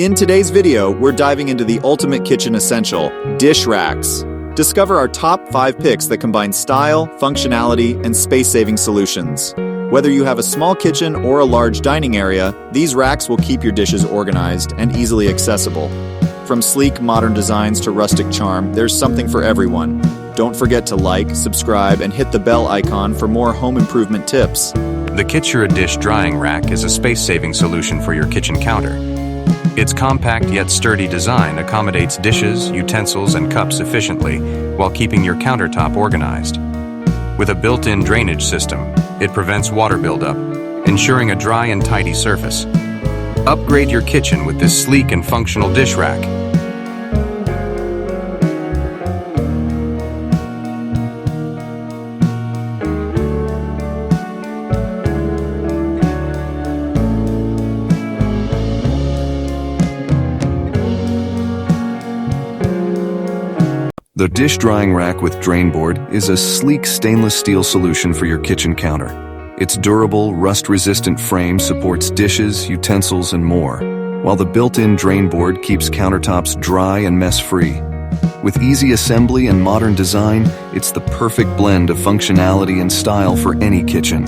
In today's video, we're diving into the ultimate kitchen essential, dish racks. Discover our top 5 picks that combine style, functionality, and space-saving solutions. Whether you have a small kitchen or a large dining area, these racks will keep your dishes organized and easily accessible. From sleek, modern designs to rustic charm, there's something for everyone. Don't forget to like, subscribe, and hit the bell icon for more home improvement tips. The Kitchen Dish Drying Rack is a space-saving solution for your kitchen counter. Its compact yet sturdy design accommodates dishes, utensils, and cups efficiently while keeping your countertop organized. With a built-in drainage system, it prevents water buildup, ensuring a dry and tidy surface. Upgrade your kitchen with this sleek and functional dish rack. The dish drying rack with drain board is a sleek stainless steel solution for your kitchen counter. Its durable, rust-resistant frame supports dishes, utensils, and more, while the built-in drain board keeps countertops dry and mess-free. With easy assembly and modern design, it's the perfect blend of functionality and style for any kitchen.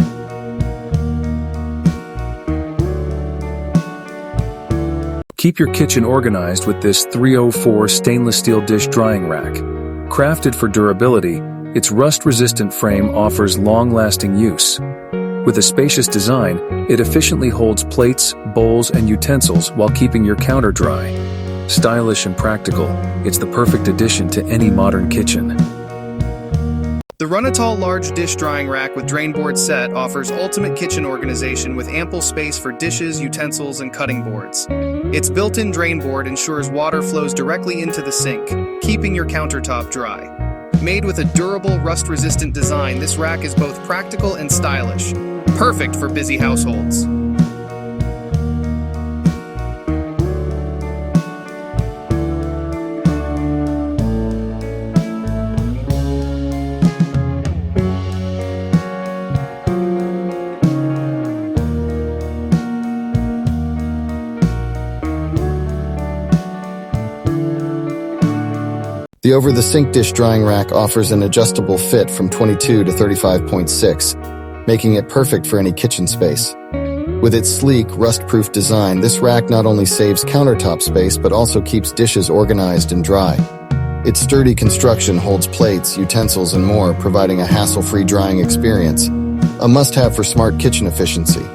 Keep your kitchen organized with this 304 stainless steel dish drying rack. Crafted for durability, its rust-resistant frame offers long-lasting use. With a spacious design, it efficiently holds plates, bowls, and utensils while keeping your counter dry. Stylish and practical, it's the perfect addition to any modern kitchen. The Runatall Large Dish Drying Rack with Drain Board Set offers ultimate kitchen organization with ample space for dishes, utensils, and cutting boards. Its built-in drain board ensures water flows directly into the sink, keeping your countertop dry. Made with a durable, rust-resistant design, this rack is both practical and stylish, perfect for busy households. The over-the-sink dish drying rack offers an adjustable fit from 22 to 35.6, making it perfect for any kitchen space. With its sleek, rust-proof design, this rack not only saves countertop space but also keeps dishes organized and dry. Its sturdy construction holds plates, utensils, and more, providing a hassle-free drying experience. A must-have for smart kitchen efficiency.